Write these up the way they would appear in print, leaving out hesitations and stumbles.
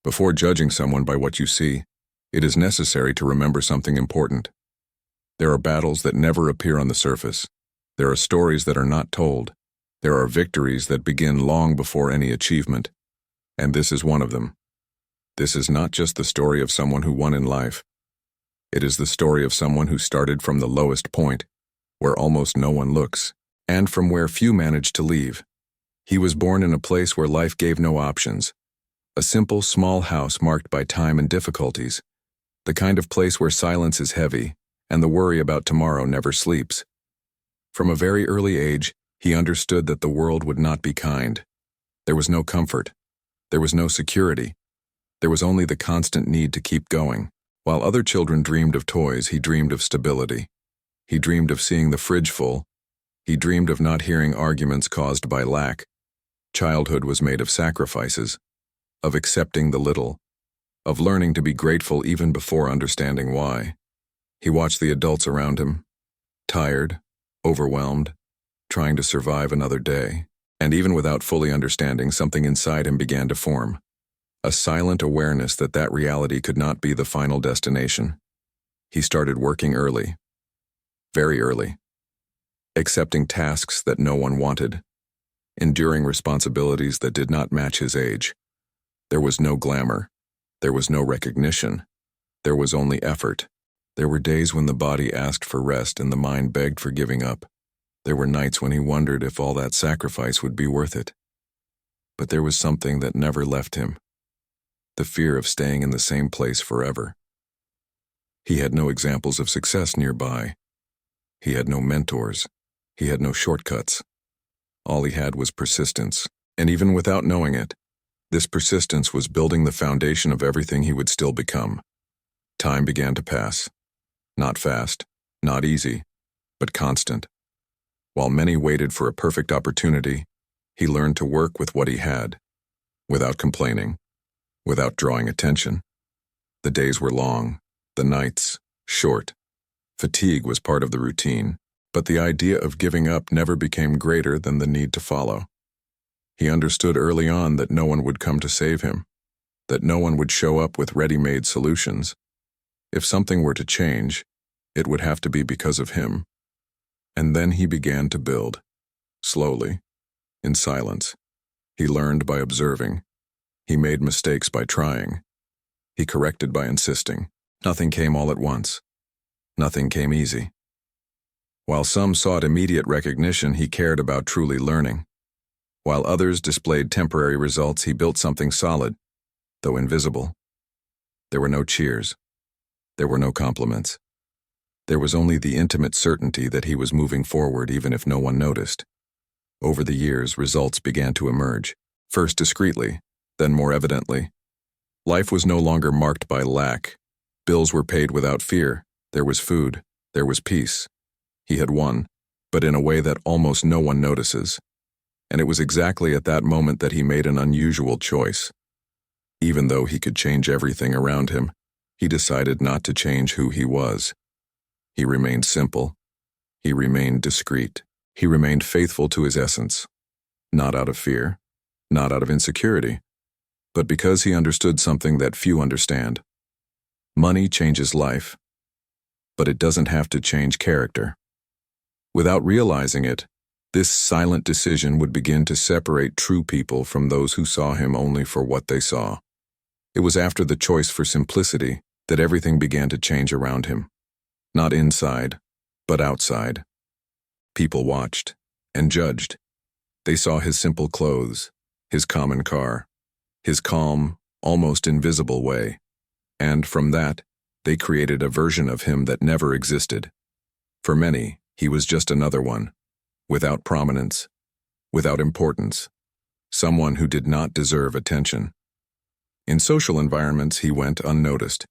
Before judging someone by what you see, it is necessary to remember something important. There are battles that never appear on the surface. There are stories that are not told. There are victories that begin long before any achievement. And this is one of them. This is not just the story of someone who won in life. It is the story of someone who started from the lowest point, where almost no one looks, and from where few manage to leave. He was born in a place where life gave no options. A simple, small house marked by time and difficulties. The kind of place where silence is heavy, and the worry about tomorrow never sleeps. From a very early age, he understood that the world would not be kind. There was no comfort. There was no security. There was only the constant need to keep going. While other children dreamed of toys, he dreamed of stability. He dreamed of seeing the fridge full. He dreamed of not hearing arguments caused by lack. Childhood was made of sacrifices, of accepting the little, of learning to be grateful even before understanding why. He watched the adults around him, tired, overwhelmed, trying to survive another day. And even without fully understanding, something inside him began to form. A silent awareness that reality could not be the final destination. He started working early. Very early. Accepting tasks that no one wanted. Enduring responsibilities that did not match his age. There was no glamour. There was no recognition. There was only effort. There were days when the body asked for rest and the mind begged for giving up. There were nights when he wondered if all that sacrifice would be worth it. But there was something that never left him. The fear of staying in the same place forever. He had no examples of success nearby. He had no mentors. He had no shortcuts. All he had was persistence, and even without knowing it, this persistence was building the foundation of everything he would still become. Time began to pass. Not fast, not easy, but constant. While many waited for a perfect opportunity, he learned to work with what he had, without complaining, without drawing attention. The days were long, the nights short. Fatigue was part of the routine, but the idea of giving up never became greater than the need to follow. He understood early on that no one would come to save him, that no one would show up with ready-made solutions. If something were to change, it would have to be because of him. And then he began to build, slowly, in silence. He learned by observing. He made mistakes by trying. He corrected by insisting. Nothing came all at once. Nothing came easy. While some sought immediate recognition, he cared about truly learning. While others displayed temporary results, he built something solid, though invisible. There were no cheers. There were no compliments. There was only the intimate certainty that he was moving forward even if no one noticed. Over the years, results began to emerge, first discreetly, then more evidently. Life was no longer marked by lack. Bills were paid without fear. There was food. There was peace. He had won, but in a way that almost no one notices. And it was exactly at that moment that he made an unusual choice. Even though he could change everything around him, he decided not to change who he was. He remained simple. He remained discreet. He remained faithful to his essence. Not out of fear, not out of insecurity, but because he understood something that few understand. Money changes life, but it doesn't have to change character. Without realizing it, this silent decision would begin to separate true people from those who saw him only for what they saw. It was after the choice for simplicity that everything began to change around him. Not inside, but outside. People watched and judged. They saw his simple clothes, his common car, his calm, almost invisible way, and from that, they created a version of him that never existed. For many, he was just another one, without prominence, without importance, someone who did not deserve attention. In social environments, he went unnoticed.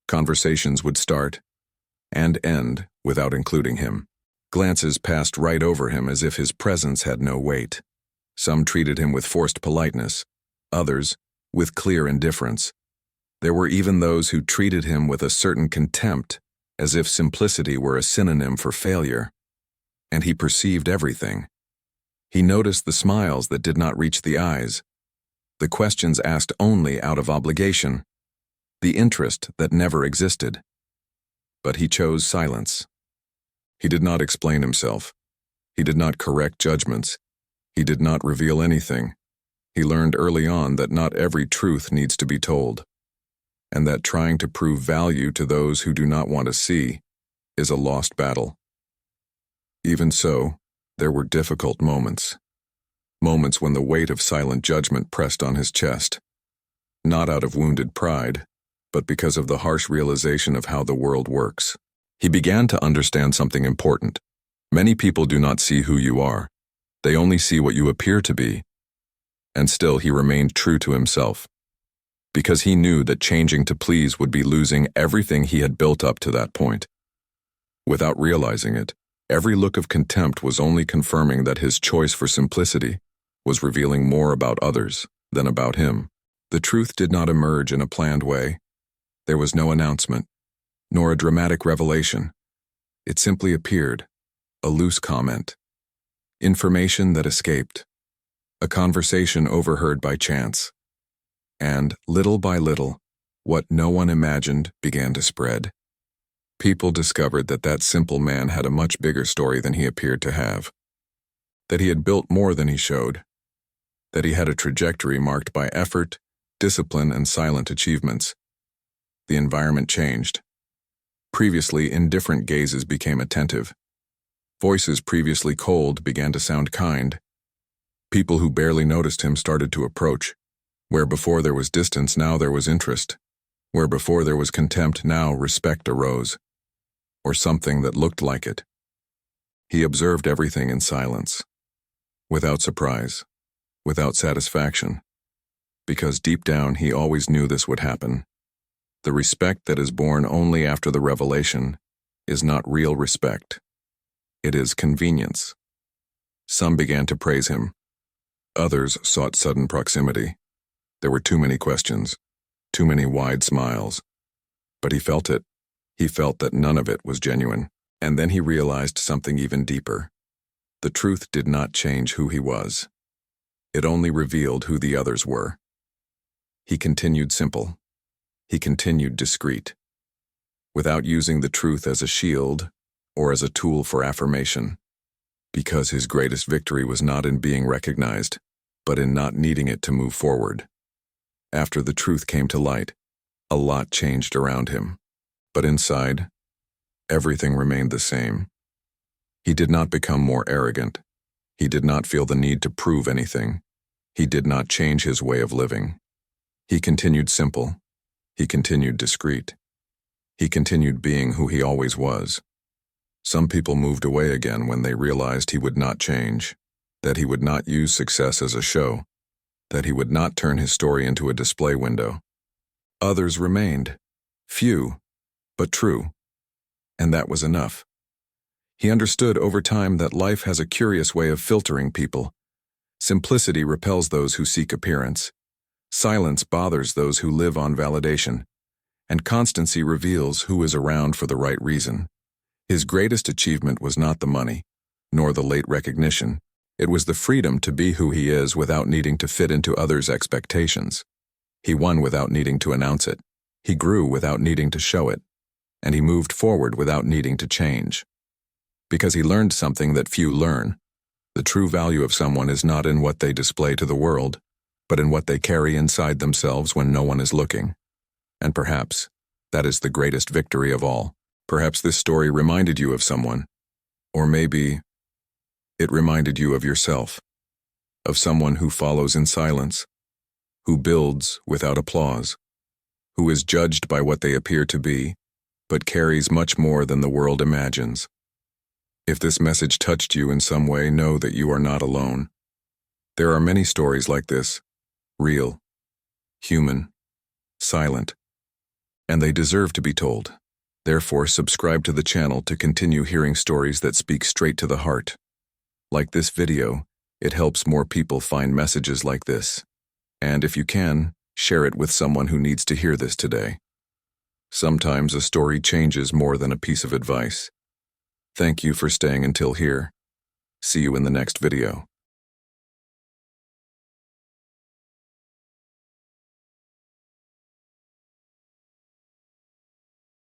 Conversations would start and end without including him. Glances passed right over him as if his presence had no weight. Some treated him with forced politeness, others with clear indifference. There were even those who treated him with a certain contempt, as if simplicity were a synonym for failure. And he perceived everything. He noticed the smiles that did not reach the eyes, the questions asked only out of obligation, the interest that never existed. But he chose silence. He did not explain himself. He did not correct judgments. He did not reveal anything. He learned early on that not every truth needs to be told, and that trying to prove value to those who do not want to see is a lost battle. Even so, there were difficult moments. Moments when the weight of silent judgment pressed on his chest, not out of wounded pride, but because of the harsh realization of how the world works. He began to understand something important. Many people do not see who you are. They only see what you appear to be. And still he remained true to himself, because he knew that changing to please would be losing everything he had built up to that point. Without realizing it, every look of contempt was only confirming that his choice for simplicity was revealing more about others than about him. The truth did not emerge in a planned way. There was no announcement, nor a dramatic revelation. It simply appeared, a loose comment, information that escaped, a conversation overheard by chance. And, little by little, what no one imagined began to spread. People discovered that that simple man had a much bigger story than he appeared to have, that he had built more than he showed, that he had a trajectory marked by effort, discipline, and silent achievements. The environment changed. Previously indifferent gazes became attentive. Voices previously cold began to sound kind. People who barely noticed him started to approach. Where before there was distance, now there was interest. Where before there was contempt, now respect arose. Or something that looked like it. He observed everything in silence, without surprise, without satisfaction, because deep down he always knew this would happen. The respect that is born only after the revelation is not real respect. It is convenience. Some began to praise him. Others sought sudden proximity. There were too many questions, too many wide smiles. But he felt it. He felt that none of it was genuine. And then he realized something even deeper. The truth did not change who he was. It only revealed who the others were. He continued simple. He continued discreet, without using the truth as a shield or as a tool for affirmation, because his greatest victory was not in being recognized, but in not needing it to move forward. After the truth came to light, a lot changed around him, but inside, everything remained the same. He did not become more arrogant. He did not feel the need to prove anything. He did not change his way of living. He continued simple. He continued discreet. He continued being who he always was. Some people moved away again when they realized he would not change, that he would not use success as a show, that he would not turn his story into a display window. Others remained, few, but true, and that was enough. He understood over time that life has a curious way of filtering people. Simplicity repels those who seek appearance. Silence bothers those who live on validation, and constancy reveals who is around for the right reason. His greatest achievement was not the money, nor the late recognition. It was the freedom to be who he is without needing to fit into others' expectations. He won without needing to announce it. He grew without needing to show it. And he moved forward without needing to change. Because he learned something that few learn. The true value of someone is not in what they display to the world, but in what they carry inside themselves when no one is looking. And perhaps that is the greatest victory of all. Perhaps this story reminded you of someone, or maybe it reminded you of yourself, of someone who follows in silence, who builds without applause, who is judged by what they appear to be, but carries much more than the world imagines. If this message touched you in some way, know that you are not alone. There are many stories like this, real, human, silent, and they deserve to be told. Therefore, subscribe to the channel to continue hearing stories that speak straight to the heart. Like this video, it helps more people find messages like this. And if you can, share it with someone who needs to hear this today. Sometimes a story changes more than a piece of advice. Thank you for staying until here. See you in the next video.